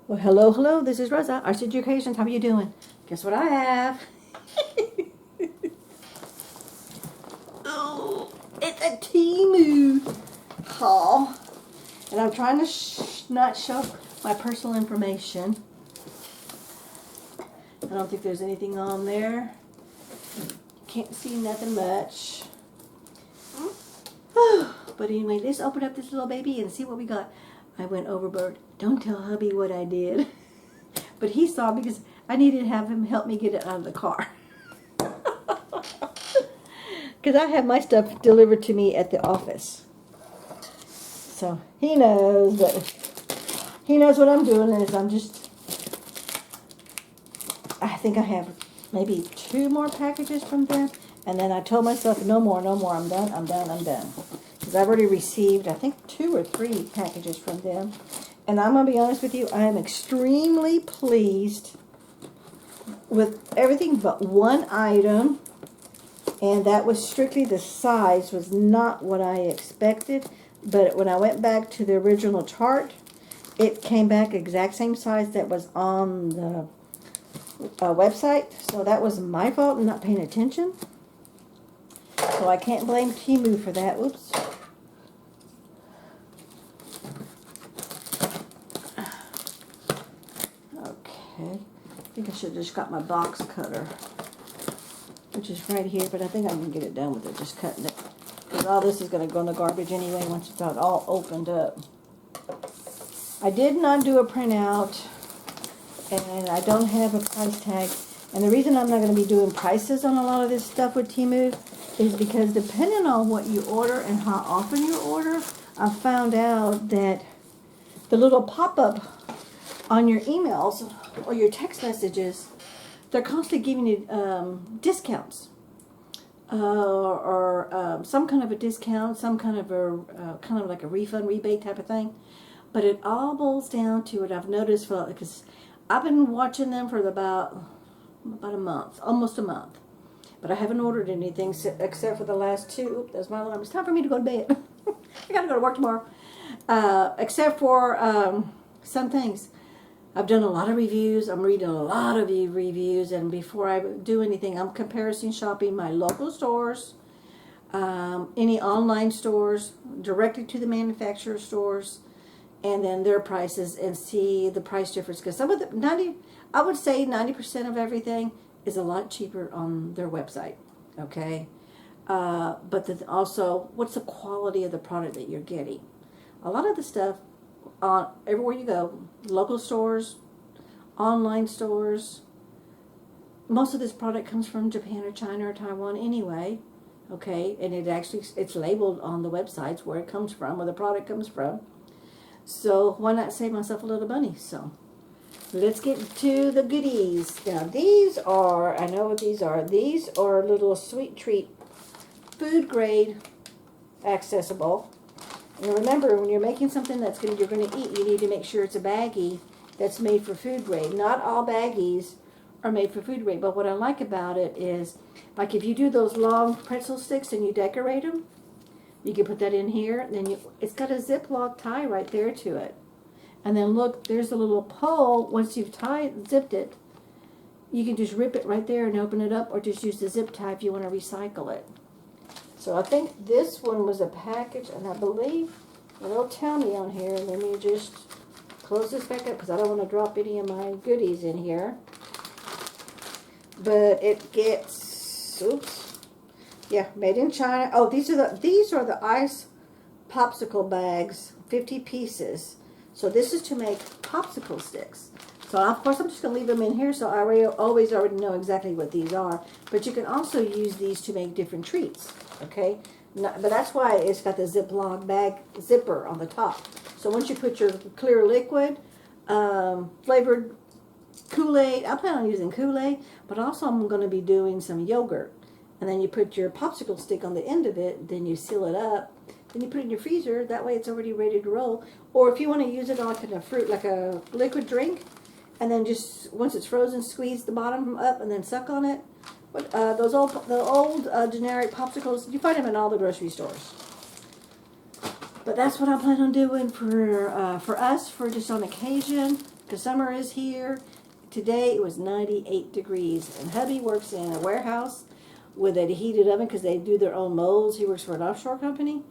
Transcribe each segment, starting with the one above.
Well, hello, hello. This is Rosa. Arts Education. How are you doing? Guess what I have? Oh, it's a TEMU haul, and I'm trying to not show my personal information. I don't think there's anything on there. Can't see nothing much. But anyway, let's open up this little baby and see what we got. I went overboard. Don't tell hubby what I did. But he saw because I needed to have him help me get it out of the car. Because I have my stuff delivered to me at the office. So he knows, but he knows what I'm doing is I think I have maybe 2 more packages from them. And then I told myself, no more, I'm done. Because I've already received, I think, 2 or 3 packages from them. And I'm going to be honest with you, I am extremely pleased with everything but one item. And that was strictly the size was not what I expected. But when I went back to the original chart, it came back exact same size that was on the website. So that was my fault in not paying attention. So I can't blame TEMU for that. Oops. Okay. I think I should have just got my box cutter, which is right here, but I think I can get it done with it, just cutting it. Because all this is going to go in the garbage anyway once it's all opened up. I did not do a printout, and I don't have a price tag. And the reason I'm not going to be doing prices on a lot of this stuff with TEMU is because depending on what you order and how often you order, I found out that the little pop-up on your emails or your text messages, they're constantly giving you discounts or some kind of a discount, some kind of like a refund, rebate type of thing. But it all boils down to what I've noticed because I've been watching them for about a month, almost a month. But I haven't ordered anything except for the last 2. Oops, that's my alarm. It's time for me to go to bed. I got to go to work tomorrow. Except for some things. I've done a lot of reviews. I'm reading a lot of reviews. And before I do anything, I'm comparison shopping my local stores, any online stores, directly to the manufacturer stores, and then their prices and see the price difference. Because some of I would say 90% of everything is a lot cheaper on their website, okay? But then also, what's the quality of the product that you're getting? A lot of the stuff, everywhere you go, local stores, online stores, most of this product comes from Japan or China or Taiwan anyway, okay? And it's labeled on the websites where it comes from, where the product comes from. So why not save myself a little money? So let's get to the goodies. Now these are, I know what these are. These are little sweet treat, food grade, accessible. And remember, when you're making something you're going to eat, you need to make sure it's a baggie that's made for food grade. Not all baggies are made for food grade, but what I like about it is, like if you do those long pretzel sticks and you decorate them, you can put that in here. And then it's got a Ziploc tie right there to it. And then look, there's a little pole. Once you've zipped it, you can just rip it right there and open it up, or just use the zip tie if you want to recycle it. So I think this one was a package, and I believe it'll tell me on here. Let me just close this back up because I don't want to drop any of my goodies in here. But it gets, oops, yeah, made in China. Oh, these are the ice popsicle bags, 50 pieces. So this is to make popsicle sticks. So of course I'm just going to leave them in here so I already know exactly what these are. But you can also use these to make different treats, okay? But that's why it's got the Ziploc bag zipper on the top. So once you put your clear liquid, flavored Kool-Aid, I plan on using Kool-Aid, but also I'm going to be doing some yogurt. And then you put your popsicle stick on the end of it, then you seal it up. Then you put it in your freezer. That way it's already ready to roll. Or if you want to use it like in a fruit, like a liquid drink, and then just once it's frozen, squeeze the bottom up and then suck on it. But the old generic popsicles, you find them in all the grocery stores. But that's what I plan on doing for us, for just on occasion, because summer is here. Today it was 98 degrees, and hubby works in a warehouse with a heated oven because they do their own molds. He works for an offshore company,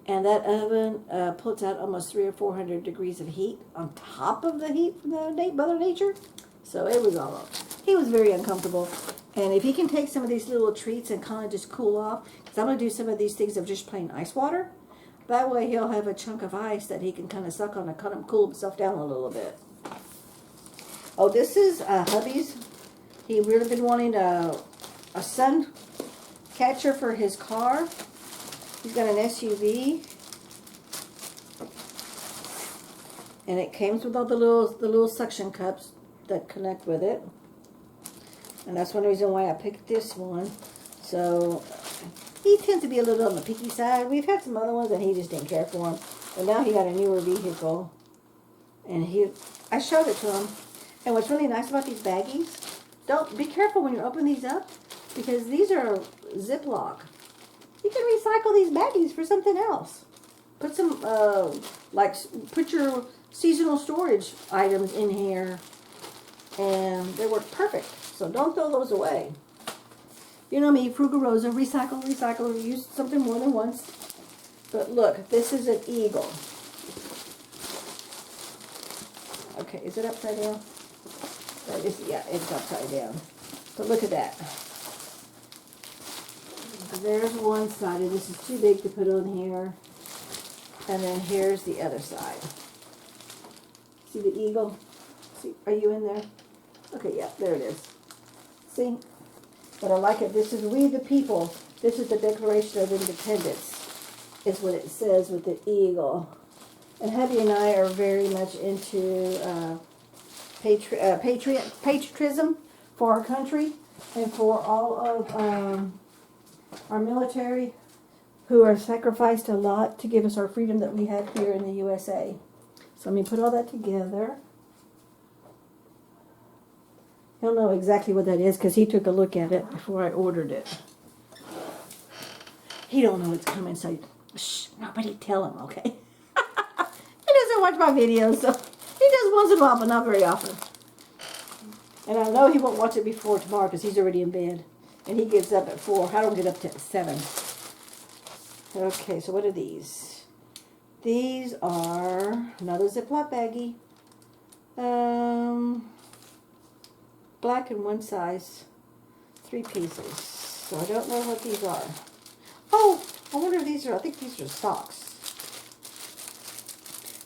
and that oven puts out almost 300 or 400 degrees of heat on top of the heat from the Mother Nature. So it was all up. He was very uncomfortable. And if he can take some of these little treats and kind of just cool off, because I'm going to do some of these things of just plain ice water. That way he'll have a chunk of ice that he can kind of suck on and kind of cool himself down a little bit. Oh, this is hubby's. He really been wanting a sun catcher for his car. He's got an SUV. And it comes with all the little suction cups that connect with it. And that's one reason why I picked this one. So he tends to be a little on the picky side. We've had some other ones and he just didn't care for them. But now he got a newer vehicle. And I showed it to him. And what's really nice about these baggies, be careful when you open these up, because these are Ziploc. You can recycle these baggies for something else. Put some, put your seasonal storage items in here, and they work perfect. So don't throw those away. You know me, Frugarosa, recycle, use something more than once. But look, this is an eagle. Okay, is it upside down? Yeah, it's upside down. But look at that. There's one side, and this is too big to put on here. And then here's the other side. See the eagle? See, are you in there? Okay, yeah, there it is. See? But I like it. This is We the People. This is the Declaration of Independence, is what it says with the eagle. And hubby and I are very much into patriotism for our country and for all of our military who are sacrificed a lot to give us our freedom that we have here in the USA. So let me put all that together. He'll know exactly what that is because he took a look at it before I ordered it. He don't know it's coming, so shh, nobody tell him, okay? He doesn't watch my videos, so he does once in a while, but not very often. And I know he won't watch it before tomorrow because he's already in bed. And he gets up at 4. I don't get up till 7. Okay, so what are these? These are another Ziploc baggie. Black and one size. 3 pieces. So I don't know what these are. Oh, I wonder if these are, I think these are socks.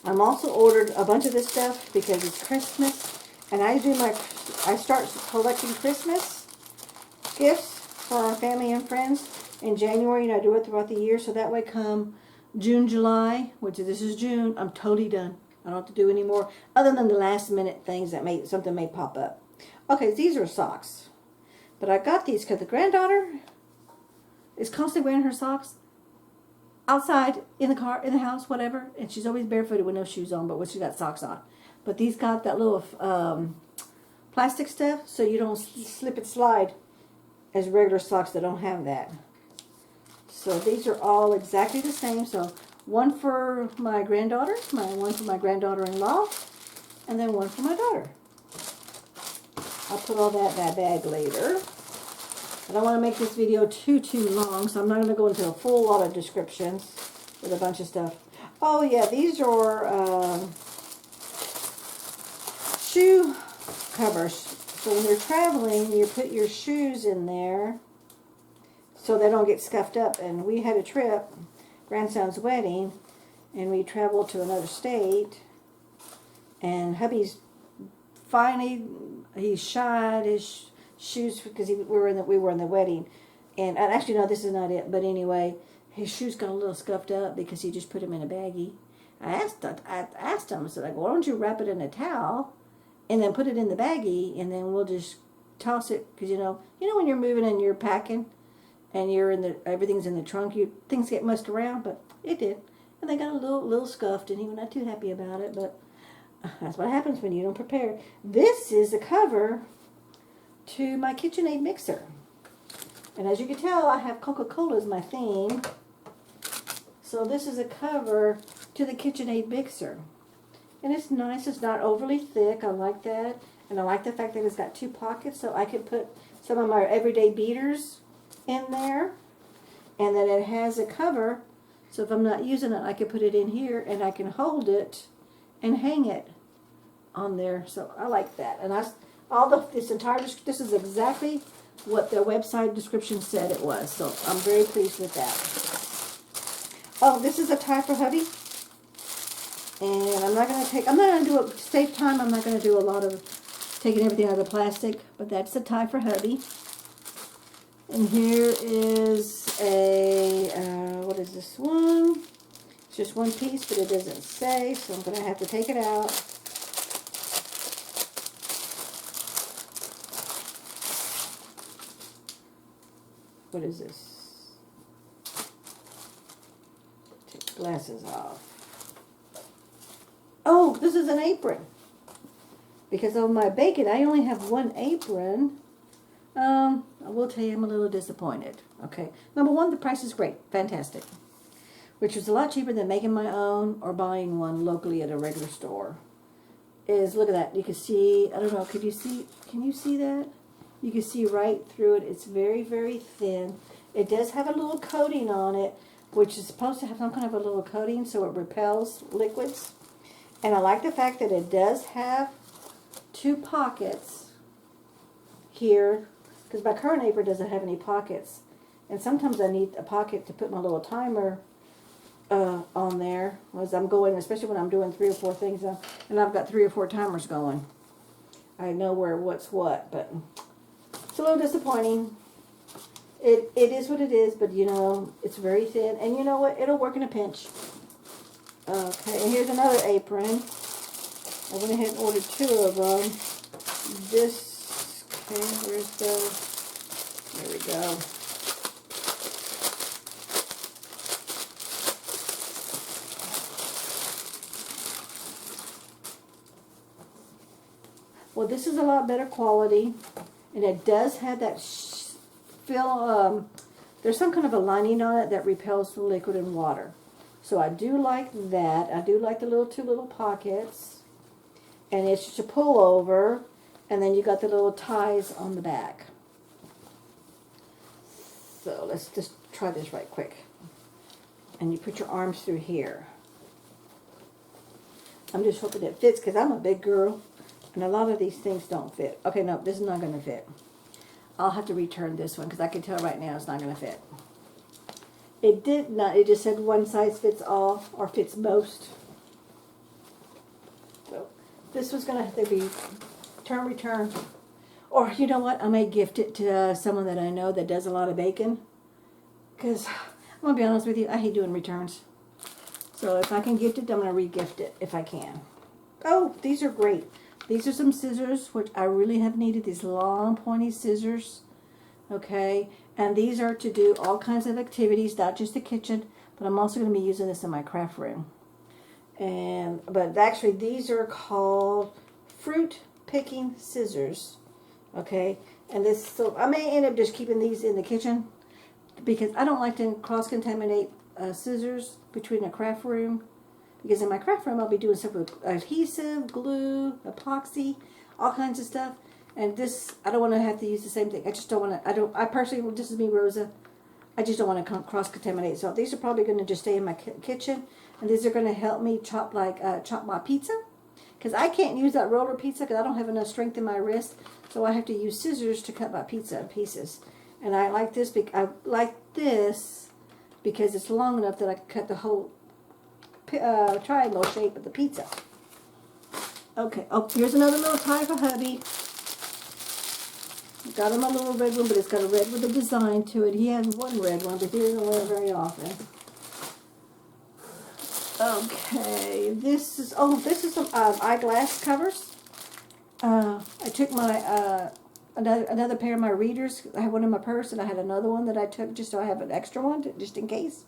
I'm also ordered a bunch of this stuff because it's Christmas. And I start collecting Christmas gifts for our family and friends in January, and I do it throughout the year. So that way come June, July, which this is June, I'm totally done. I don't have to do any more other than the last minute things that something may pop up. Okay, these are socks. But I got these because the granddaughter is constantly wearing her socks outside, in the car, in the house, whatever. And she's always barefooted with no shoes on, but when she's got socks on. But these got that little plastic stuff so you don't slip and slide as regular socks that don't have that. So these are all exactly the same. So one for my granddaughter, one for my granddaughter-in-law, and then one for my daughter. I'll put all that in that bag later. I don't want to make this video too long, so I'm not going to go into a full lot of descriptions with a bunch of stuff. Oh yeah, these are shoe covers. So when you're traveling, you put your shoes in there so they don't get scuffed up. And we had a trip, grandson's wedding, and we traveled to another state. And hubby's finally, he shined his shoes because we were in the wedding. And actually, no, this is not it. But anyway, his shoes got a little scuffed up because he just put them in a baggie. I asked him, I said, why don't you wrap it in a towel and then put it in the baggie, and then we'll just toss it, because you know when you're moving and you're packing, and everything's in the trunk, things get mussed around, but it did, and they got a little scuffed, and he was not too happy about it, but that's what happens when you don't prepare. This is the cover to my KitchenAid mixer, and as you can tell, I have Coca-Cola as my theme. So this is a cover to the KitchenAid mixer. And it's nice. It's not overly thick. I like that. And I like the fact that it's got 2 pockets, so I can put some of my everyday beaters in there. And then it has a cover, so if I'm not using it, I can put it in here, and I can hold it and hang it on there. So I like that. And this is exactly what their website description said it was. So I'm very pleased with that. Oh, this is a tie for hubby. And I'm not going to do it, to save time, I'm not going to do a lot of taking everything out of the plastic, but that's the tie for hubby. And here is a, what is this one? It's just one piece, but it doesn't say, so I'm going to have to take it out. What is this? Take glasses off. Oh, this is an apron. Because of my bacon, I only have 1 apron. I will tell you I'm a little disappointed. Okay. Number 1, the price is great. Fantastic. Which was a lot cheaper than making my own or buying one locally at a regular store. Look at that. You can see, I don't know, can you see that? You can see right through it. It's very, very thin. It does have a little coating on it, which is supposed to have some kind of a little coating so it repels liquids. And I like the fact that it does have 2 pockets here, because my current apron doesn't have any pockets. And sometimes I need a pocket to put my little timer on there as I'm going, especially when I'm doing 3 or 4 things. And I've got 3 or 4 timers going. I know what's what, but it's a little disappointing. It is what it is, but you know, it's very thin. And you know what? It'll work in a pinch. Okay, and here's another apron. I went ahead and ordered 2 of them. This, okay, where's the, there we go. Well, this is a lot better quality, and it does have that there's some kind of a lining on it that repels the liquid and water. So I do like that. I do like the 2 little pockets. And it's just a pull over. And then you got the little ties on the back. So let's just try this right quick. And you put your arms through here. I'm just hoping it fits because I'm a big girl. And a lot of these things don't fit. Okay, no, this is not going to fit. I'll have to return this one because I can tell right now it's not going to fit. It did not. It just said one size fits all or fits most. So this was going to have to be return. Or you know what? I may gift it to someone that I know that does a lot of bacon. Because I'm going to be honest with you, I hate doing returns. So if I can gift it, I'm going to re-gift it if I can. Oh, these are great. These are some scissors, which I really have needed. These long, pointy scissors. Okay. And these are to do all kinds of activities, not just the kitchen, but I'm also going to be using this in my craft room. But actually, these are called fruit picking scissors. Okay. And this, so I may end up just keeping these in the kitchen because I don't like to cross-contaminate scissors between a craft room. Because in my craft room, I'll be doing stuff with adhesive, glue, epoxy, all kinds of stuff. And this, I don't want to have to use the same thing. I just don't want to, I personally, well, this is me, Rosa. I just don't want to cross-contaminate. So these are probably going to just stay in my kitchen. And these are going to help me chop my pizza. Because I can't use that roller pizza because I don't have enough strength in my wrist. So I have to use scissors to cut my pizza in pieces. And I like this because it's long enough that I can cut the whole triangle shape of the pizza. Okay, oh, here's another little tie for hubby. Got him a little red one, but it's got a red with a design to it. He has one red one, but he doesn't wear it very often. Okay, this is some eyeglass covers. I took my another pair of my readers. I had one in my purse, and I had another one that I took just so I have an extra one, just in case.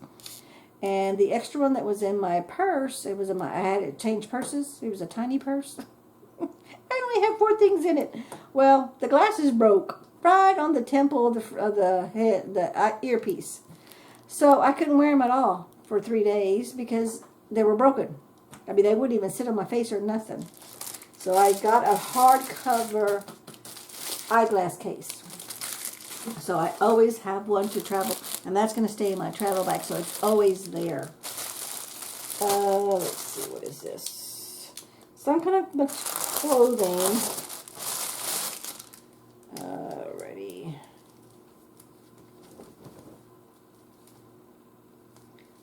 And the extra one that was in my purse, I had to change purses. It was a tiny purse. I only have 4 things in it. Well, the glasses broke right on the temple of the head, the earpiece. So I couldn't wear them at all for 3 days because they were broken. I mean, they wouldn't even sit on my face or nothing. So I got a hardcover eyeglass case. So I always have one to travel, and that's going to stay in my travel bag, so it's always there. Let's see, what is this? Some kind of clothing. Alrighty.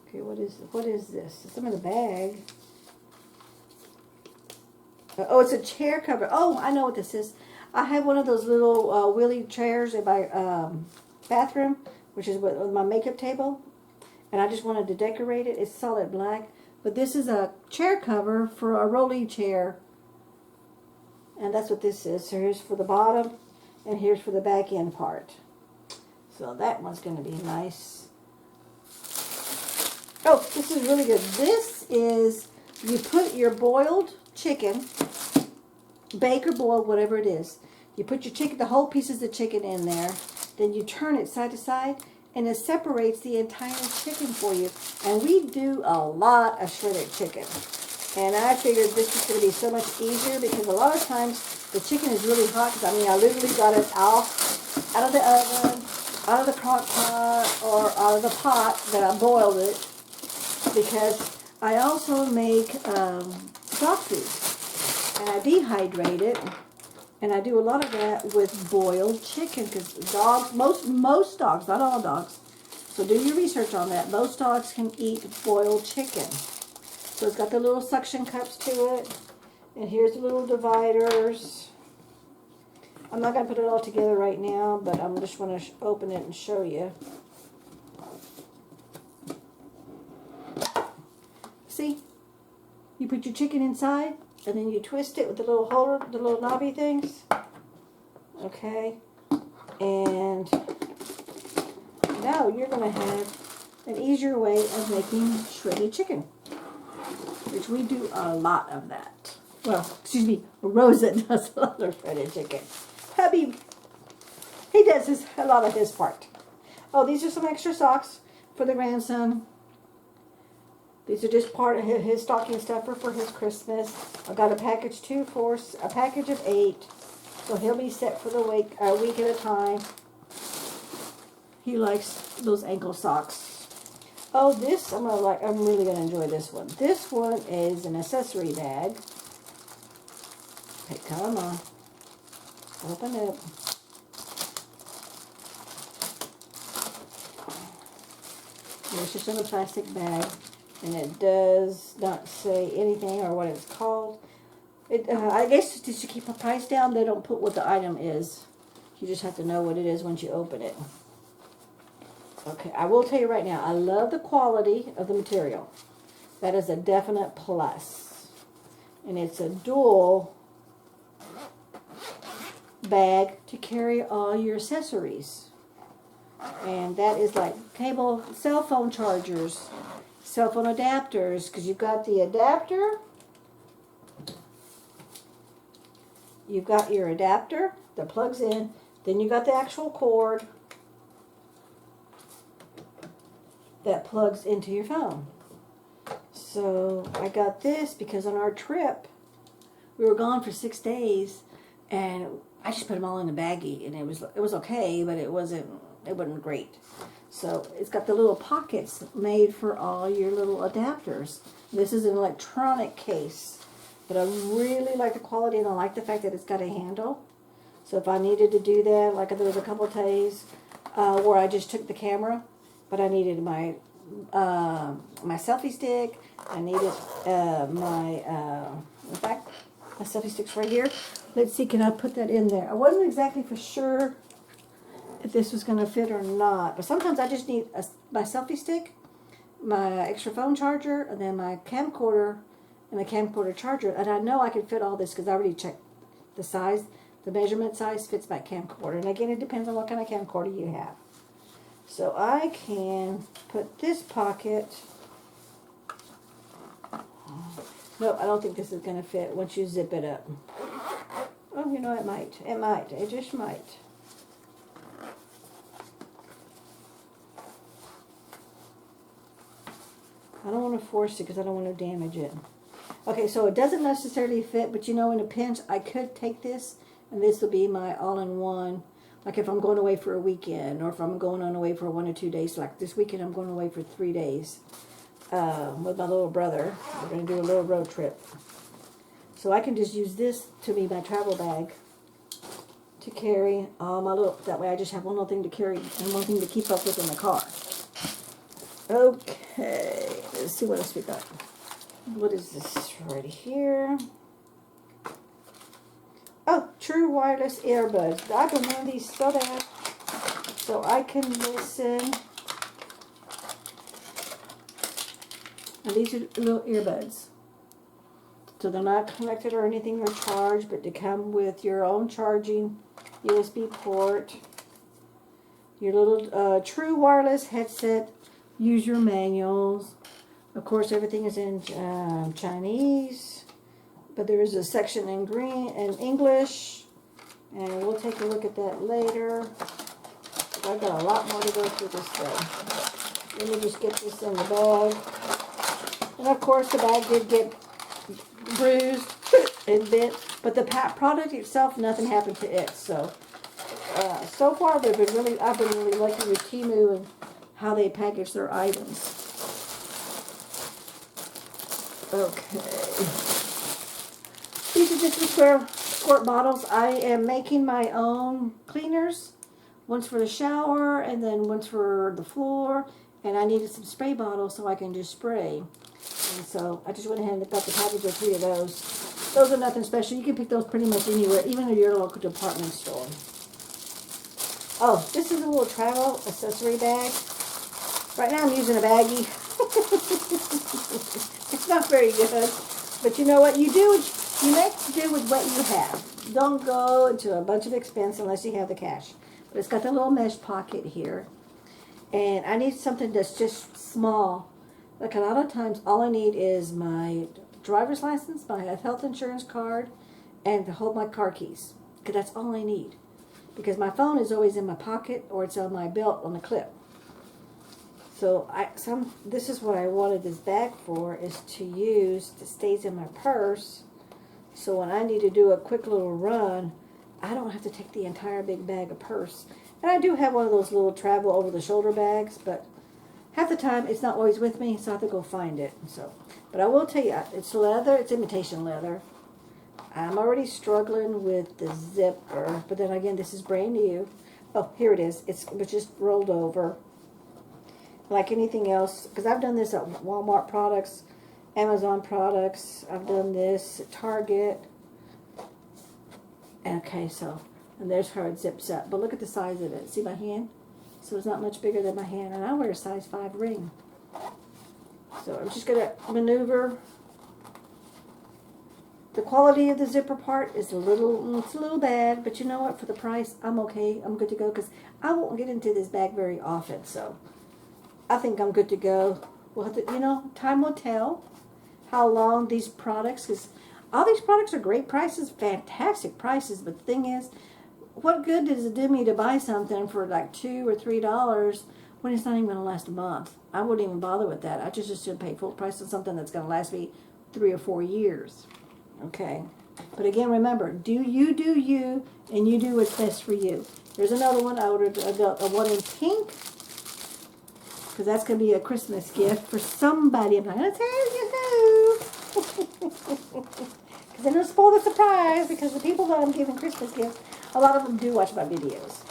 Okay, what is this? Some in the bag. Oh, it's a chair cover. Oh, I know what this is. I have one of those little wheelie chairs in my bathroom, which is with my makeup table, and I just wanted to decorate it. It's solid black, but this is a chair cover for a rolling chair, and that's what this is. So here's for the bottom, and here's for the back end part. So that one's going to be nice. Oh, this is really good. This is, you put your boiled chicken, bake or boil, whatever it is. You put your chicken, the whole pieces of chicken in there. Then you turn it side to side, and it separates the entire chicken for you. And we do a lot of shredded chicken. And I figured this is going to be so much easier because a lot of times the chicken is really hot. I mean, I literally got it out of the oven, out of the crock pot, or out of the pot that I boiled it. Because I also make dog food, and I dehydrate it, and I do a lot of that with boiled chicken, because dogs, most dogs, not all dogs, so do your research on that, most dogs can eat boiled chicken. So it's got the little suction cups to it, and here's the little dividers. I'm not going to put it all together right now, but I'm just going to open it and show you. See, you put your chicken inside, and then you twist it with the little holder, the little knobby things. Okay, and now you're going to have an easier way of making shredded chicken, which we do a lot of that. Well, excuse me, Rosa does a lot of shredded chicken. Hubby, he does a lot of his part. Oh, these are some extra socks for the grandson. These are just part of his stocking stuffer for his Christmas. I got a package a package of 8. So he'll be set for the week at a time. He likes those ankle socks. Oh, this I'm really gonna enjoy this one. This one is an accessory bag. Okay, come on. Open it. It's just in a plastic bag. And it does not say anything or what it's called. I guess just to keep the price down, they don't put what the item is. You just have to know what it is once you open it. Okay, I will tell you right now, I love the quality of the material. That is a definite plus. And it's a dual bag to carry all your accessories. And that is like cell phone chargers, cell phone adapters, because you've got the adapter, you've got your adapter that plugs in, then you got the actual cord that plugs into your phone. So I got this because on our trip, we were gone for 6 days, and I just put them all in a baggie, and it was okay, but it wasn't great. So it's got the little pockets made for all your little adapters. This is an electronic case, but I really like the quality, and I like the fact that it's got a handle. So if I needed to do that, like there was a couple of days where I just took the camera, but I needed my selfie stick. I needed in fact, my selfie stick's right here. Let's see, can I put that in there? I wasn't exactly for sure if this was going to fit or not, but sometimes I just need my selfie stick, my extra phone charger, and then my camcorder and the camcorder charger, and I know I can fit all this because I already checked the size. The measurement size fits my camcorder, and again, it depends on what kind of camcorder you have. So I can put this pocket. No, I don't think this is going to fit once you zip it up. Oh, you know, it might. It might. It just might. I don't want to force it because I don't want to damage it. Okay, so it doesn't necessarily fit, but you know, in a pinch, I could take this, and this will be my all-in-one. Like if I'm going away for a weekend, or if I'm going on away for 1 or 2 days. Like this weekend, I'm going away for 3 days with my little brother. We're going to do a little road trip. So I can just use this to be my travel bag to carry all my little, that way I just have one little thing to carry and one thing to keep up with in the car. Okay, let's see what else we got. What is this right here? Oh, true wireless earbuds. I've been wanting these so bad, so I can listen. And these are little earbuds. So they're not connected or anything or charged, but they come with your own charging USB port. Your little true wireless headset. Use your manuals. Of course, everything is in Chinese, but there is a section in green and English, and we'll take a look at that later. I've got a lot more to go through this day. Let me just get this in the bag. And of course, the bag did get bruised and bent, but the product itself, nothing happened to it. So, so far, I've been really lucky with TEMU and how they package their items. Okay. These are just the squirt bottles. I am making my own cleaners. One's for the shower, and then one's for the floor. And I needed some spray bottles so I can just spray. And so I just went ahead and got the package of 3 of those. Those are nothing special. You can pick those pretty much anywhere, even in your local department store. Oh, this is a little travel accessory bag. Right now I'm using a baggie. It's not very good. But you know what? You make do with what you have. Don't go into a bunch of expense unless you have the cash. But it's got the little mesh pocket here. And I need something that's just small. Like a lot of times, all I need is my driver's license, my health insurance card, and to hold my car keys. Because that's all I need. Because my phone is always in my pocket or it's on my belt on the clip. So this is what I wanted this bag for, is to use, it stays in my purse. So when I need to do a quick little run, I don't have to take the entire big bag of purse. And I do have one of those little travel over the shoulder bags, but half the time it's not always with me, so I have to go find it. So, but I will tell you, it's leather, it's imitation leather. I'm already struggling with the zipper, but then again, this is brand new. Oh, here it is. It was just rolled over. Like anything else, because I've done this at Walmart products, Amazon products. I've done this at Target. Okay, so, and there's how it zips up. But look at the size of it. See my hand? So it's not much bigger than my hand. And I wear a size 5 ring. So I'm just going to maneuver. The quality of the zipper part is it's a little bad. But you know what? For the price, I'm okay. I'm good to go. Because I won't get into this bag very often. So I think I'm good to go. We'll have to, you know, time will tell how long these products, because all these products are great prices, fantastic prices, but the thing is, what good does it do me to buy something for like $2 or $3 when it's not even going to last a month? I wouldn't even bother with that. I just should pay full price on something that's going to last me 3 or 4 years. Okay. But again, remember, do you, and you do what's best for you. Here's another one. I ordered a one in pink, because that's going to be a Christmas gift for somebody. I'm not going to tell you who. Because then it'll spoil the surprise, because the people that I'm giving Christmas gifts, a lot of them do watch my videos.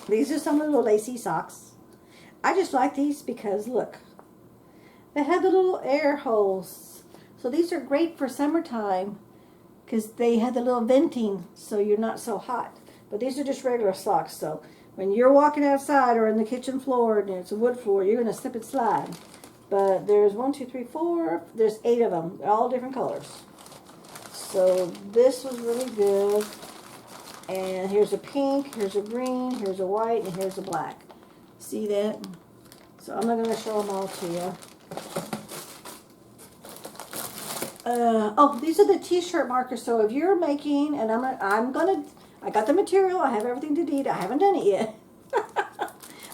These are some little lacy socks. I just like these because, look, they have the little air holes. So these are great for summertime because they have the little venting so you're not so hot. But these are just regular socks, so when you're walking outside or in the kitchen floor and it's a wood floor, you're going to slip and slide. But there's 1, 2, 3, 4, there's 8 of them. They're all different colors. So this was really good. And here's a pink, here's a green, here's a white, and here's a black. See that? So I'm not going to show them all to you. Oh, these are the t-shirt markers. So if you're making, and I got the material, I have everything to need. I haven't done it yet.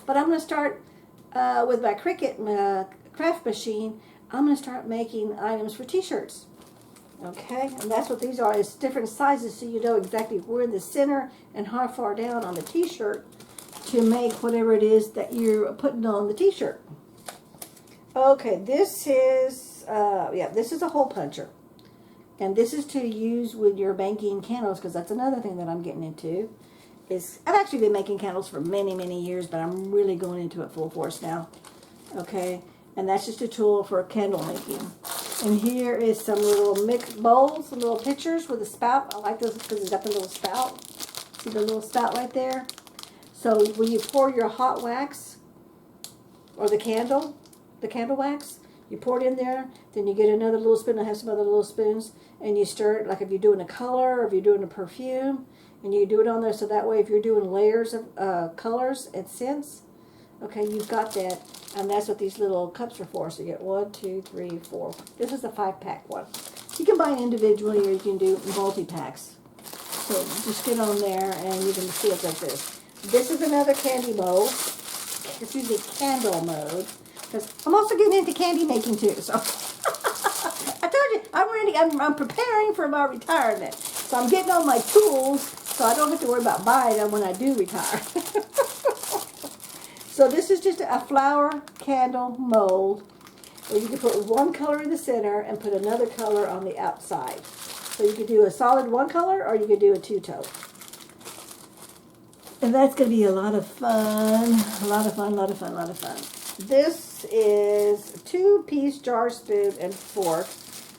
But I'm going to start with my Cricut craft machine, I'm going to start making items for t-shirts. Okay, and that's what these are. It's different sizes so you know exactly where in the center and how far down on the t-shirt to make whatever it is that you're putting on the t-shirt. Okay, this is, this is a hole puncher. And this is to use with your making candles, because that's another thing that I'm getting into. I've actually been making candles for many, many years, but I'm really going into it full force now. Okay, and that's just a tool for candle making. And here is some little mixed bowls, some little pitchers with a spout. I like those because it's got the little spout. See the little spout right there? So when you pour your hot wax or the candle wax, you pour it in there, then you get another little spoon. I have some other little spoons, and you stir it like if you're doing a color or if you're doing a perfume, and you do it on there so that way if you're doing layers of colors and scents, okay, you've got that. And that's what these little cups are for. So you get 1, 2, 3, 4. This is the 5-pack one. You can buy it individually or you can do multi-packs. So just get on there and you can see it like this. This is another candle mode. Because I'm also getting into candy making too. So I told you, I'm preparing for my retirement. So I'm getting all my tools so I don't have to worry about buying them when I do retire. So this is just a flower candle mold where you can put one color in the center and put another color on the outside. So you could do a solid one color or you could do a two-tone. And that's going to be a lot of fun. A lot of fun, a lot of fun, a lot of fun. This is a 2-piece jar, spoon, and fork,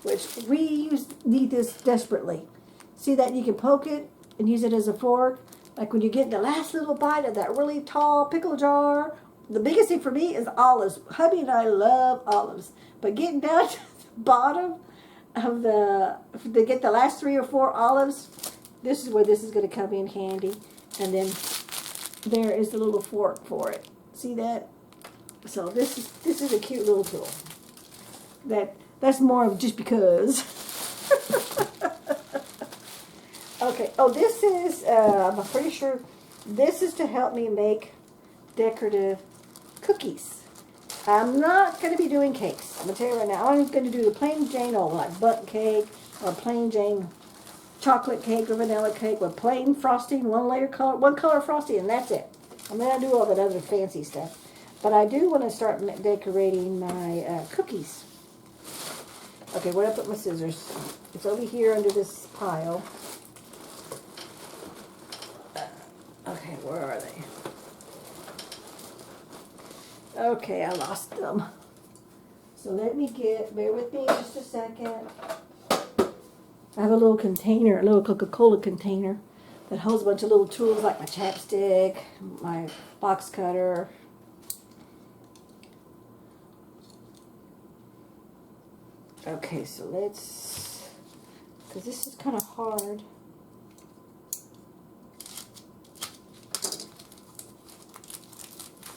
which we need this desperately. See that? You can poke it and use it as a fork. Like when you get the last little bite of that really tall pickle jar. The biggest thing for me is olives. Hubby and I love olives. But getting down to the bottom of to get the last 3 or 4 olives, this is where this is going to come in handy. And then there is the little fork for it. See that? So this is a cute little tool. That's more of just because. Okay, oh, this is, I'm pretty sure this is to help me make decorative cookies. I'm not going to be doing cakes. I'm going to tell you right now, I'm going to do the plain Jane old, like bundt cake, or plain Jane chocolate cake or vanilla cake with plain frosting, one color frosting, and that's it. I'm going to do all that other fancy stuff. But I do want to start decorating my cookies. Okay, where did I put my scissors? It's over here under this pile. Okay, where are they? Okay, I lost them. So let me bear with me just a second. I have a little container, a little Coca-Cola container that holds a bunch of little tools like my chapstick, my box cutter. Okay, so let's, because this is kind of hard.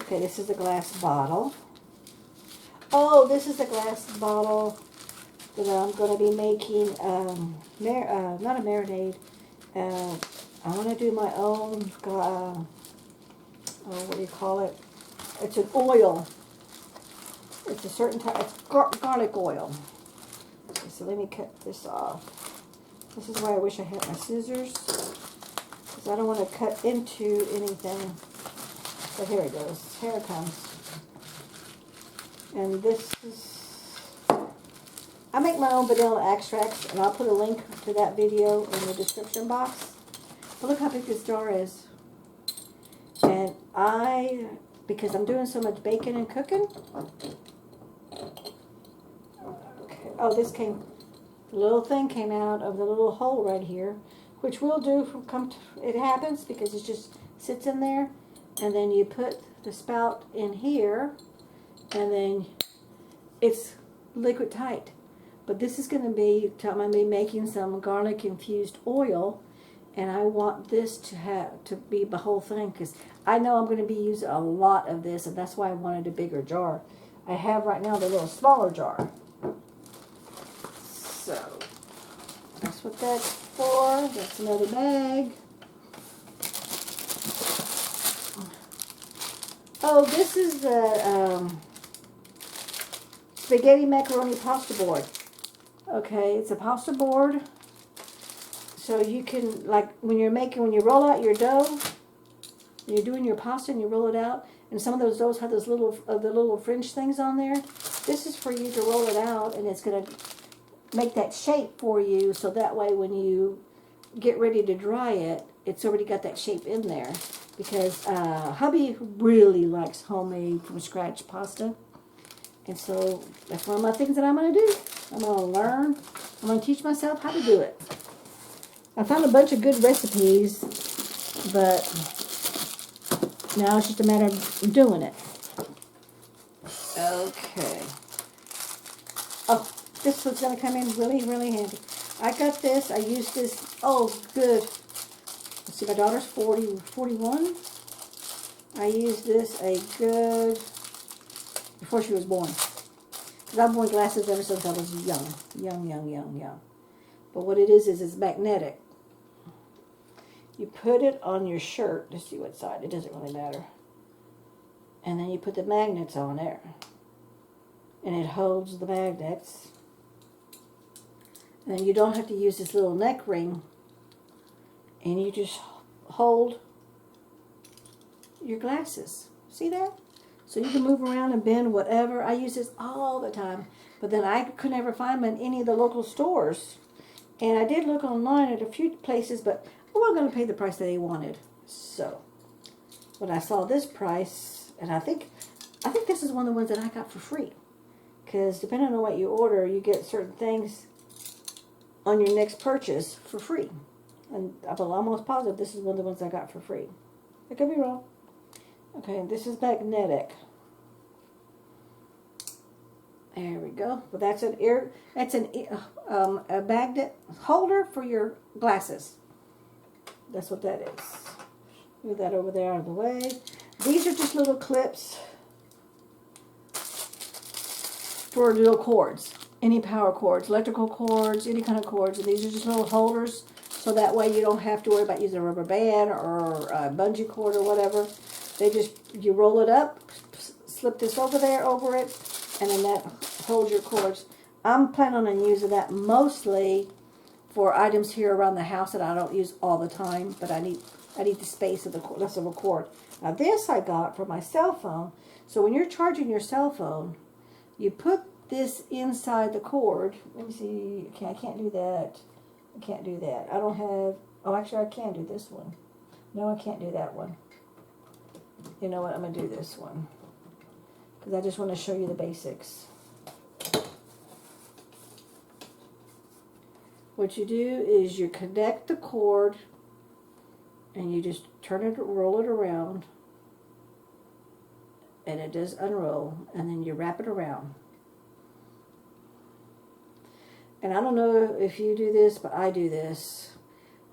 Okay, this is a glass bottle. Oh, this is a glass bottle that I'm going to be making, not a marinade. I want to do my own, what do you call it? It's an oil. It's a certain type, it's garlic oil. Okay, so let me cut this off. This is why I wish I had my scissors, because I don't want to cut into anything. But here it goes. Here it comes. And this is, I make my own vanilla extracts, and I'll put a link to that video in the description box. But look how big this jar is. And because I'm doing so much baking and cooking. Okay. Oh, the little thing came out of the little hole right here, which we'll do it happens because it just sits in there. And then you put the spout in here, and then it's liquid tight. But this is going to be, I'm going to be making some garlic infused oil, and I want this to be the whole thing, because I know I'm going to be using a lot of this, and that's why I wanted a bigger jar. I have right now the little smaller jar. So that's what that's for. That's another bag. Oh, this is the, spaghetti macaroni pasta board. Okay, it's a pasta board. So you can, like, when you roll out your dough, you're doing your pasta and you roll it out, and some of those doughs have those the little fringe things on there. This is for you to roll it out, and it's going to make that shape for you, so that way when you get ready to dry it, it's already got that shape in there. Because hubby really likes homemade from scratch pasta, and so that's one of my things that I'm going to do. I'm going to learn. I'm going to teach myself how to do it. I found a bunch of good recipes, but now it's just a matter of doing it. Okay. Oh, this one's going to come in really, really handy. I got this. I used this. Oh, good. Let's see, my daughter's 41. I used this a good, before she was born. Because I've worn glasses ever since I was young. Young. But what it is it's magnetic. You put it on your shirt to see what side. It doesn't really matter. And then you put the magnets on it. And it holds the magnets. And then you don't have to use this little neck ring. And you just hold your glasses. See that? So you can move around and bend whatever. I use this all the time. But then I could never find them in any of the local stores. And I did look online at a few places, but I wasn't going to pay the price that they wanted. So when I saw this price, and I think this is one of the ones that I got for free. Because depending on what you order, you get certain things on your next purchase for free. And I'm almost positive this is one of the ones I got for free. I could be wrong. Okay, this is magnetic. There we go. Well, that's a magnet holder for your glasses. That's what that is. Move that over there out of the way. These are just little clips for little cords. Any power cords, electrical cords, any kind of cords. And these are just little holders, so that way you don't have to worry about using a rubber band or a bungee cord or whatever. You roll it up, slip this over it, and then that holds your cords. I'm planning on using that mostly for items here around the house that I don't use all the time, but I need the space of the less of a cord. Now this I got for my cell phone. So when you're charging your cell phone, you put this inside the cord. Let me see. Okay, I can't do that. I can't do that. I don't have. Oh, actually, I can do this one. No, I can't do that one. You know what? I'm gonna do this one because I just want to show you the basics. What you do is you connect the cord and you just roll it around, and it does unroll, and then you wrap it around. And I don't know if you do this, but I do this.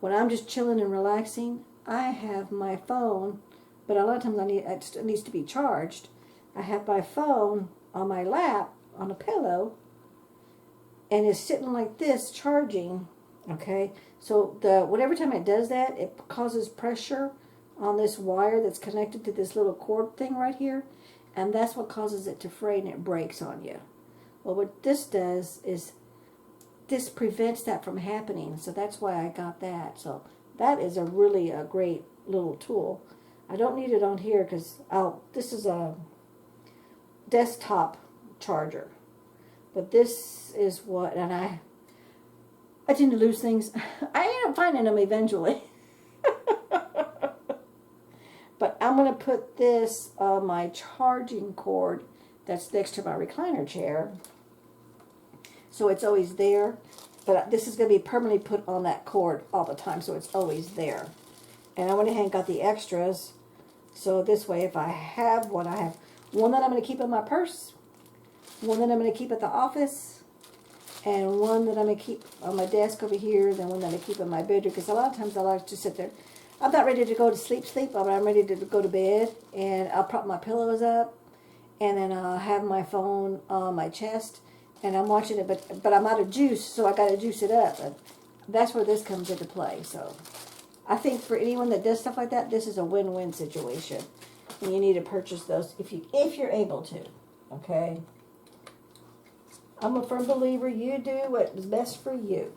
When I'm just chilling and relaxing, I have my phone, but a lot of times it needs to be charged. I have my phone on my lap, on a pillow, and it's sitting like this, charging, okay? So whenever time it does that, it causes pressure on this wire that's connected to this little cord thing right here, and that's what causes it to fray and it breaks on you. Well, what this does is this prevents that from happening, so that's why I got that. So that is a great little tool. I don't need it on here because this is a desktop charger. But this is what, and I tend to lose things. I end up finding them eventually. But I'm going to put this on my charging cord that's next to my recliner chair. So it's always there. But this is going to be permanently put on that cord all the time, so it's always there. And I went ahead and got the extras. So this way, if I have one, I have one that I'm going to keep in my purse, one that I'm going to keep at the office, and one that I'm going to keep on my desk over here, then one that I keep in my bedroom, because a lot of times I like to sit there. I'm not ready to go to sleep, but I'm ready to go to bed, and I'll prop my pillows up, and then I'll have my phone on my chest, and I'm watching it, but I'm out of juice, so I got to juice it up. And that's where this comes into play. So I think for anyone that does stuff like that, this is a win-win situation, and you need to purchase those if you're able to. Okay. I'm a firm believer you do what is best for you.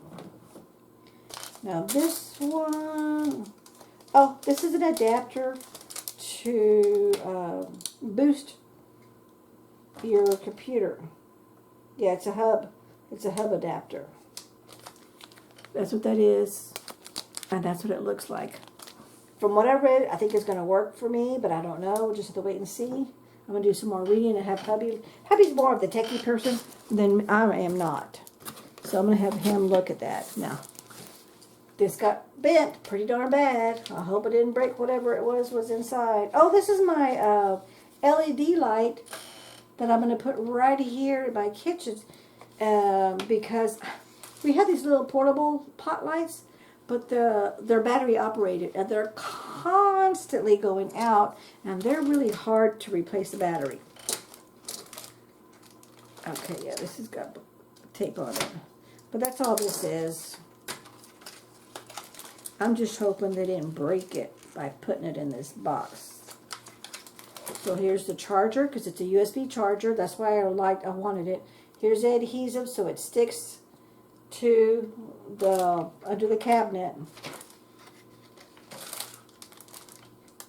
Now this one, oh, this is an adapter to boost your computer. Yeah, it's a hub. It's a hub adapter. That's what that is. And that's what it looks like. From what I read, I think it's going to work for me, but I don't know. We'll just have to wait and see. I'm going to do some more reading and have hubby. Hubby's more of the techie person than I am not. So I'm going to have him look at that. Now, this got bent pretty darn bad. I hope it didn't break whatever it was inside. Oh, this is my LED light that I'm going to put right here in my kitchen because we have these little portable pot lights, but they're battery operated and they're constantly going out, and they're really hard to replace the battery. Okay, yeah, this has got tape on it, but that's all this is. I'm just hoping they didn't break it by putting it in this box. So here's the charger, because it's a USB charger. That's why I wanted it. Here's the adhesive, so it sticks to the under the cabinet.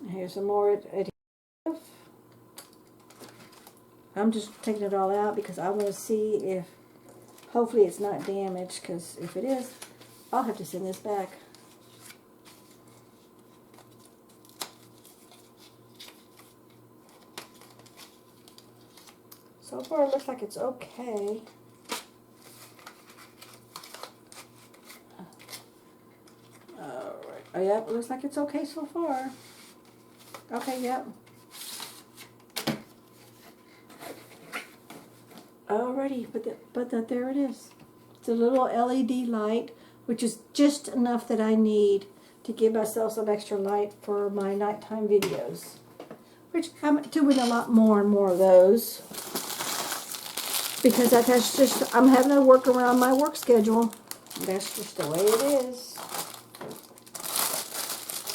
Here's some more adhesive. I'm just taking it all out because I want to see if, hopefully it's not damaged, because if it is, I'll have to send this back. So far it looks like it's okay. Alright. Oh, yeah, it looks like it's okay so far. Okay, yep. Alrighty, but there it is. It's a little LED light, which is just enough that I need to give myself some extra light for my nighttime videos. Which I'm doing a lot more and more of those. Because that's just, I'm having to work around my work schedule. That's just the way it is.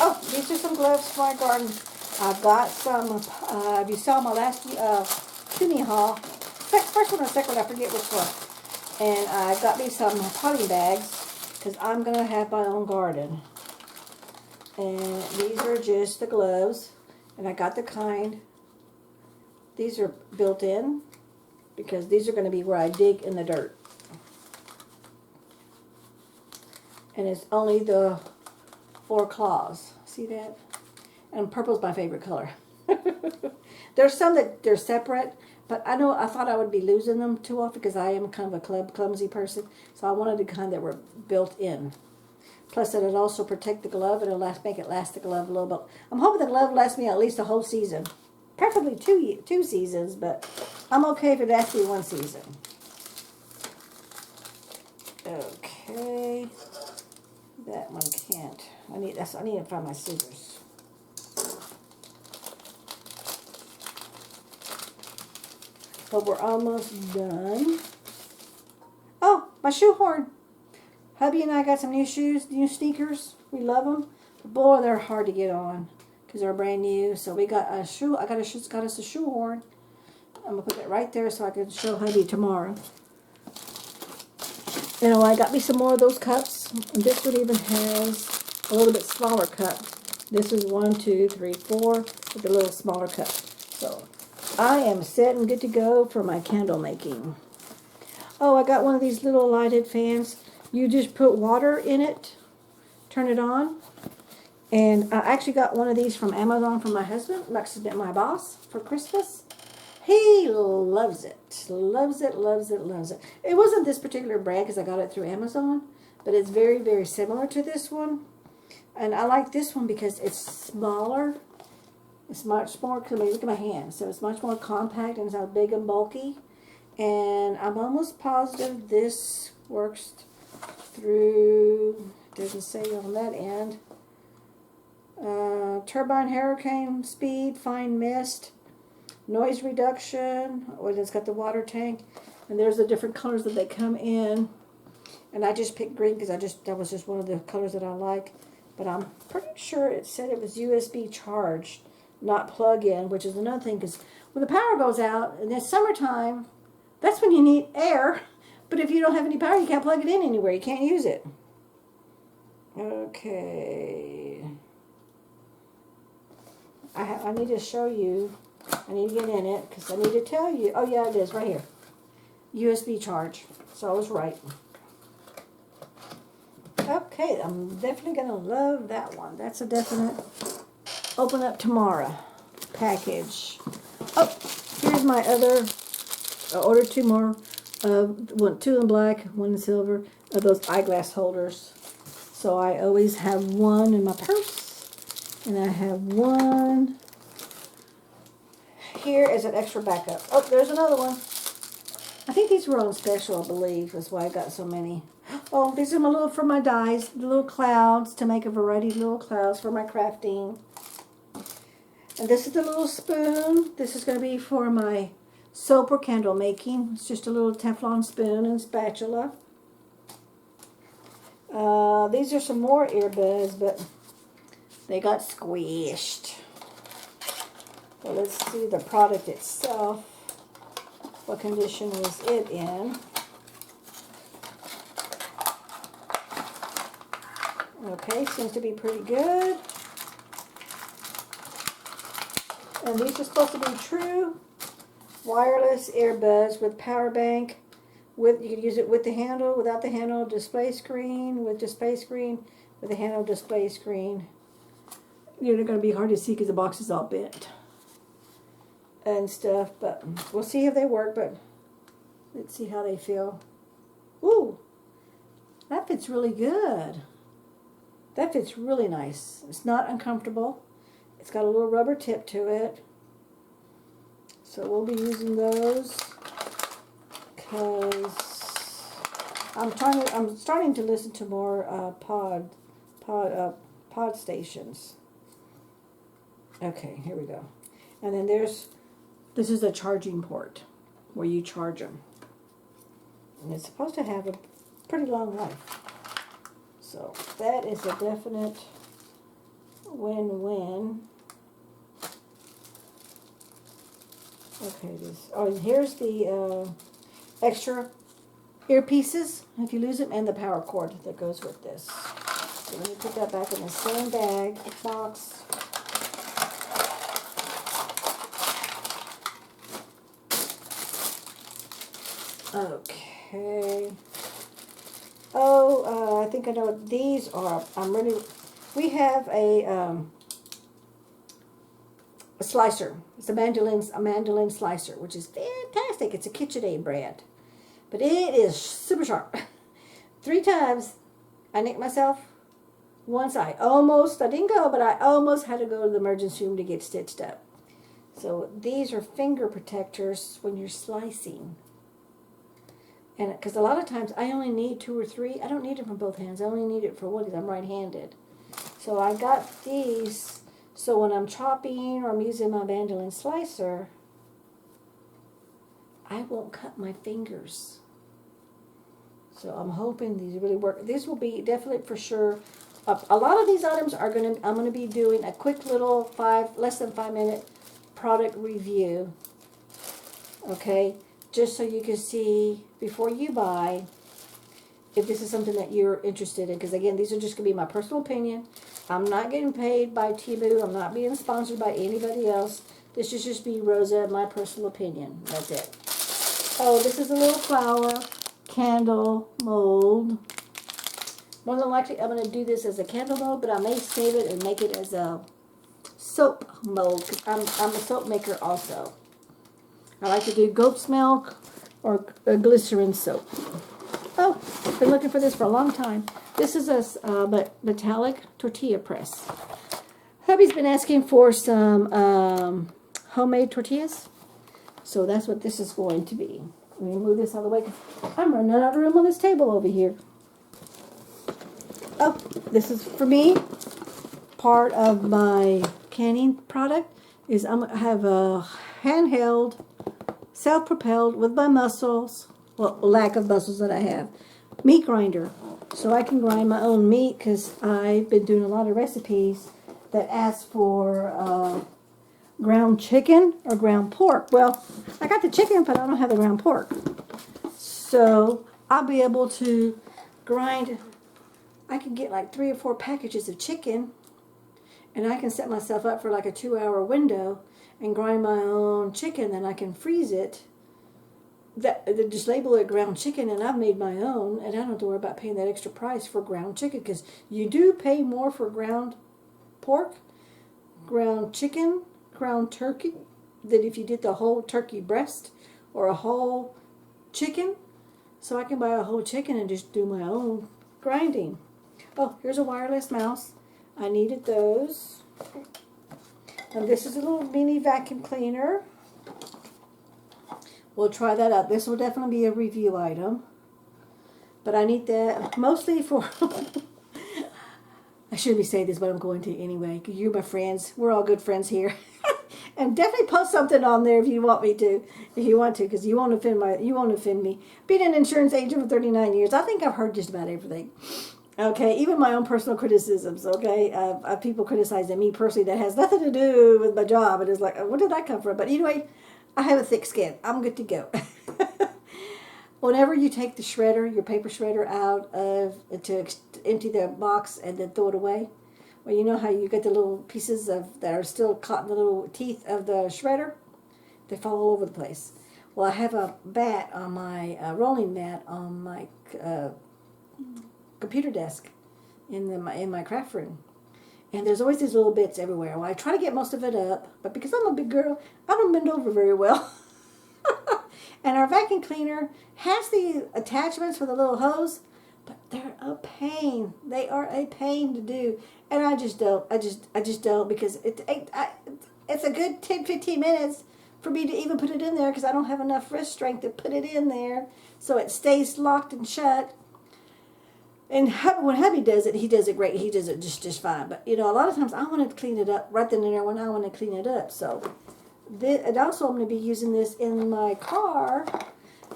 Oh, these are some gloves for my garden. I've got some, if you saw my last TEMU haul, first one or second one, I forget which one. And I got me some potting bags, because I'm going to have my own garden. And these are just the gloves. And I got the kind, these are built in, because these are going to be where I dig in the dirt. And it's only the 4 claws. See that? And purple's my favorite color. There's some that they're separate, but I thought I would be losing them too often because I am kind of a clumsy person. So I wanted the kind that were built in. Plus it'll also protect the glove and it'll make it last the glove a little bit. I'm hoping the glove lasts me at least a whole season. Preferably two seasons, but I'm okay if it lasts me 1 season. Okay. That one can't. I need to find my scissors. But we're almost done. Oh, my shoehorn. Hubby and I got some new shoes, new sneakers. We love them. But boy, they're hard to get on because they're brand new. So we got a shoe. Got us a shoehorn. I'm gonna put it right there so I can show Hubby tomorrow. You know, I got me some more of those cups. And this one even has a little bit smaller cup. This is 1, 2, 3, 4 with a little smaller cup. So I am set and good to go for my candle making. Oh, I got one of these little lighted fans. You just put water in it, turn it on. And I actually got one of these from Amazon from my husband, my boss, for Christmas. He loves it. Loves it, loves it, loves it. It wasn't this particular brand because I got it through Amazon, but it's very, very similar to this one. And I like this one because it's smaller. It's much more, look at my hand. So it's much more compact and it's not big and bulky. And I'm almost positive this works through, doesn't say on that end. Turbine hurricane speed, fine mist, noise reduction. Well, it's got the water tank, and there's the different colors that they come in. And I just picked green because that was just one of the colors that I like. But I'm pretty sure it said it was USB charged, not plug-in, which is another thing because when the power goes out and it's summertime, that's when you need air But if you don't have any power, you can't plug it in anywhere. You can't use it. Okay. I need to show you. I need to get in it because I need to tell you. Oh, yeah, it is right here. USB charge. So I was right. Okay, I'm definitely going to love that one. That's a definite open up tomorrow package. Oh, here's my other. I ordered 2 more. 2 in black, 1 in silver, of those eyeglass holders. So I always have 1 in my purse, and I have 1 here as an extra backup. Oh, there's another one. I think these were on special, I believe. That's why I got so many. Oh, these are my little, for my dies, the little clouds, to make a variety of little clouds for my crafting. And this is the little spoon. This is going to be for my soap or candle making. It's just a little Teflon spoon and spatula. These are some more earbuds, but they got squished. So let's see the product itself. What condition was it in? Okay, seems to be pretty good. And these are supposed to be true wireless earbuds with power bank. You can use it with the handle, without the handle, display screen, with display screen, with the handle, display screen. They're going to be hard to see because the box is all bent and stuff, but we'll see if they work, but let's see how they feel. Ooh, that fits really good. That fits really nice. It's not uncomfortable. It's got a little rubber tip to it. So we'll be using those because I'm starting to listen to more pod stations. Okay, here we go. And then this is a charging port where you charge them. And it's supposed to have a pretty long life. So that is a definite win-win. Okay, here's the extra earpieces if you lose them, and the power cord that goes with this. So let me put that back in the same bag, box. Okay. Oh, I think I know what these are. We have a slicer. It's a mandolin slicer, which is fantastic. It's a KitchenAid brand, but it is super sharp. 3 times I nicked myself. Once I didn't go, but I almost had to go to the emergency room to get stitched up. So these are finger protectors when you're slicing. And because a lot of times I only need 2 or 3. I don't need it from both hands. I only need it for one because I'm right-handed. So I got these. So when I'm chopping or I'm using my mandolin slicer, I won't cut my fingers. So I'm hoping these really work. These will be definitely for sure. A lot of these items I'm gonna be doing a quick little less than 5 minute product review. Okay, just so you can see before you buy if this is something that you're interested in. Because again, these are just gonna be my personal opinion. I'm not getting paid by TEMU. I'm not being sponsored by anybody else. This is just me, Rosa, my personal opinion. That's it. Oh, this is a little flower candle mold. More than likely, I'm going to do this as a candle mold, but I may save it and make it as a soap mold. Because I'm a soap maker also. I like to do goat's milk or glycerin soap. Oh, been looking for this for a long time. This is a metallic tortilla press. Hubby's been asking for some homemade tortillas. So that's what this is going to be. Let me move this out of the way because I'm running out of room on this table over here. Oh, this is for me. Part of my canning product is I have a handheld, self-propelled with my muscles, well, lack of muscles that I have, meat grinder. So I can grind my own meat because I've been doing a lot of recipes that ask for ground chicken or ground pork. Well, I got the chicken, but I don't have the ground pork. So I'll be able to grind. I can get like 3 or 4 packages of chicken, and I can set myself up for like a 2-hour window and grind my own chicken. Then I can freeze it. Just label it ground chicken, and I've made my own, and I don't have to worry about paying that extra price for ground chicken, because you do pay more for ground pork, ground chicken, ground turkey than if you did the whole turkey breast or a whole chicken. So I can buy a whole chicken and just do my own grinding. Oh, here's a wireless mouse. I needed those. And this is a little mini vacuum cleaner. We'll try that out. This will definitely be a review item. But I need that mostly for... I shouldn't be saying this, but I'm going to anyway. Because you're my friends. We're all good friends here. And definitely post something on there if you want me to. If you want to, because you won't offend me. Being an insurance agent for 39 years, I think I've heard just about everything. Okay, even my own personal criticisms, okay? People criticizing me personally that has nothing to do with my job. And it's like, where did that come from? But anyway, I have a thick skin. I'm good to go. Whenever you take the shredder, your paper shredder out of to empty the box and then throw it away, well, you know how you get the little pieces that are still caught in the little teeth of the shredder? They fall all over the place. Well, I have a bat on my rolling mat on my computer desk in my craft room. And there's always these little bits everywhere. Well, I try to get most of it up, but because I'm a big girl, I don't bend over very well. And our vacuum cleaner has the attachments for the little hose, but they're a pain. They are a pain to do. And I just don't. I just don't, because it's a good 10-15 minutes for me to even put it in there, because I don't have enough wrist strength to put it in there so it stays locked and shut. And when hubby does it, he does it great. He does it just fine. But, you know, a lot of times I want to clean it up right then and there when I want to clean it up. So, and also I'm going to be using this in my car,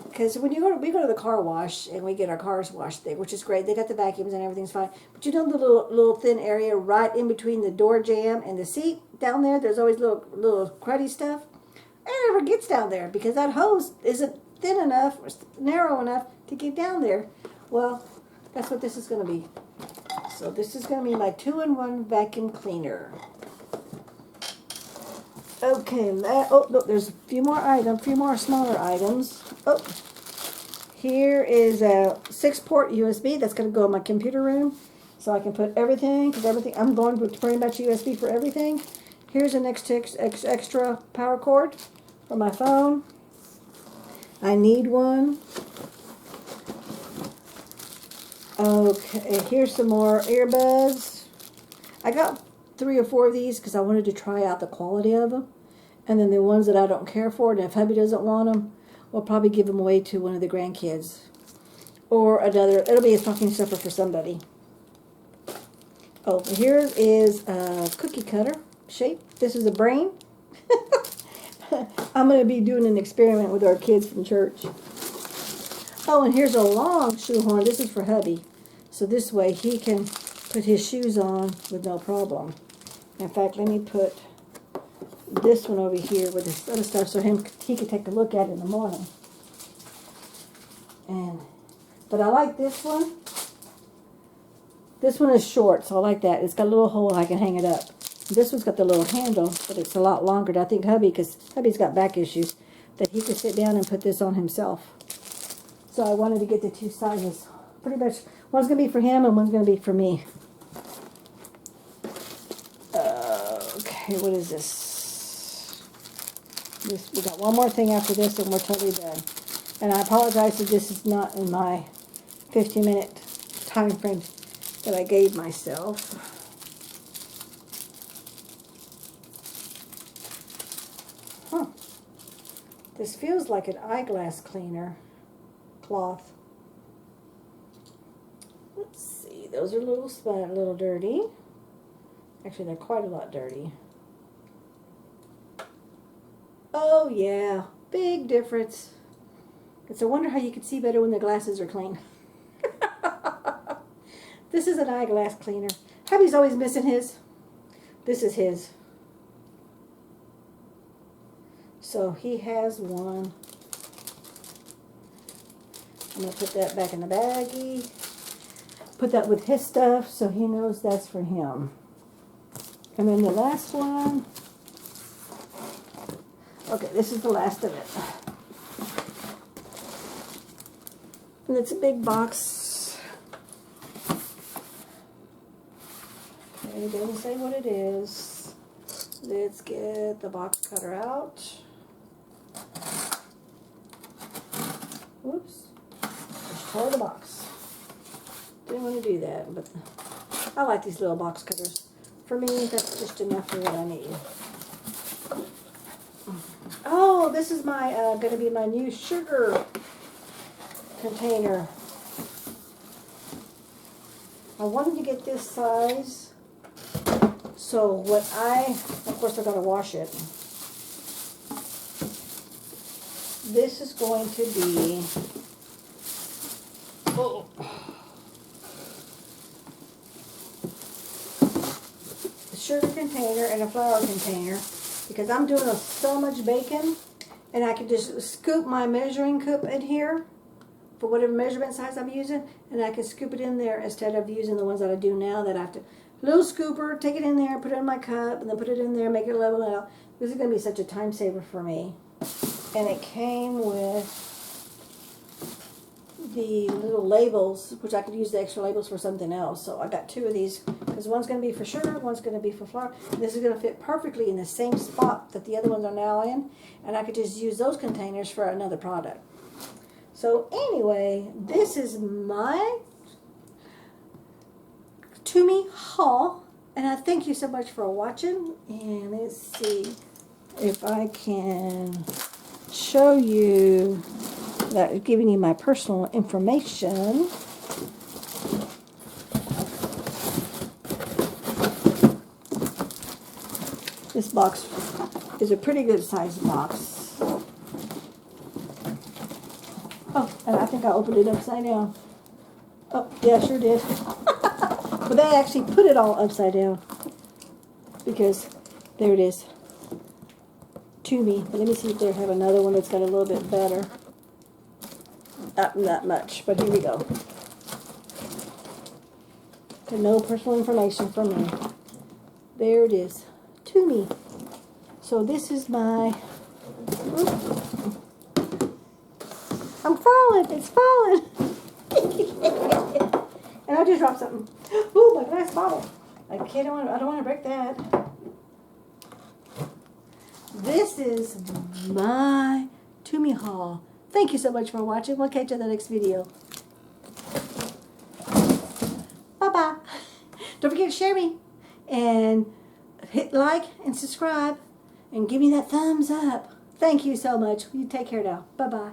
because when we go to the car wash and we get our cars washed there, which is great. They got the vacuums and everything's fine. But you know the little thin area right in between the door jamb and the seat down there? There's always little cruddy stuff. It never gets down there because that hose isn't thin enough or narrow enough to get down there. Well, that's what this is going to be. So this is going to be my 2-in-1 vacuum cleaner. Okay, oh, look, there's a few more smaller items. Oh, here is a 6-port USB that's going to go in my computer room. So I can put everything, I'm going with pretty much USB for everything. Here's an extra power cord for my phone. I need one. Okay, here's some more earbuds. I got 3 or 4 of these because I wanted to try out the quality of them. And then the ones that I don't care for, and if hubby doesn't want them, we'll probably give them away to one of the grandkids. Or another, it'll be a stocking stuffer for somebody. Oh, here is a cookie cutter shape. This is a brain. I'm going to be doing an experiment with our kids from church. Oh, and here's a long shoehorn. This is for hubby. So this way he can put his shoes on with no problem. In fact, let me put this one over here with this other stuff so he can take a look at it in the morning. But I like this one. This one is short, so I like that. It's got a little hole I can hang it up. This one's got the little handle, but it's a lot longer. And I think because hubby's got back issues, that he could sit down and put this on himself. So I wanted to get the 2 sizes. Pretty much, one's going to be for him and one's going to be for me. Okay, what is this? We got one more thing after this and we're totally done. And I apologize if this is not in my 15-minute time frame that I gave myself. Huh. This feels like an eyeglass cleaner cloth. Let's see. Those are a little dirty. Actually, they're quite a lot dirty. Oh, yeah. Big difference. It's a wonder how you can see better when the glasses are clean. This is an eyeglass cleaner. Hubby's always missing his. This is his. So he has one. I'm going to put that back in the baggie. Put that with his stuff so he knows that's for him. And then the last one. Okay, this is the last of it. And it's a big box. Okay, it doesn't say what it is. Let's get the box cutter out. Whoops. Just tore the box. Didn't want to do that, but I like these little box cutters. For me, that's just enough for what I need. Oh, this is my going to be my new sugar container. I wanted to get this size, so of course I got to wash it. This is going to be, a sugar container and a flour container, because I'm doing so much bacon, and I can just scoop my measuring cup in here for whatever measurement size I'm using, and I can scoop it in there instead of using the ones that I do now that I have to, little scooper, take it in there, put it in my cup, and then put it in there, make it level out. This is going to be such a time saver for me. And it came with the little labels, which I could use the extra labels for something else. So I got 2 of these, because one's going to be for sugar, one's going to be for flour. This is going to fit perfectly in the same spot that the other ones are now in, and I could just use those containers for another product. So anyway, this is my TEMU haul, and I thank you so much for watching. And let's see if I can show you that, giving you my personal information. This box is a pretty good sized box. Oh, and I think I opened it upside down. Oh, yeah, I sure did. But they actually put it all upside down, because there it is. TEMU. But let me see if they have another one that's got a little bit better. Not that much, but here we go. And no personal information from me. There it is. TEMU. So this is my... I'm falling. It's falling. And I just dropped something. Ooh, my glass bottle. I don't want to break that. This is my TEMU haul. Thank you so much for watching. We'll catch you in the next video. Bye-bye. Don't forget to share me. And hit like and subscribe. And give me that thumbs up. Thank you so much. You take care now. Bye-bye.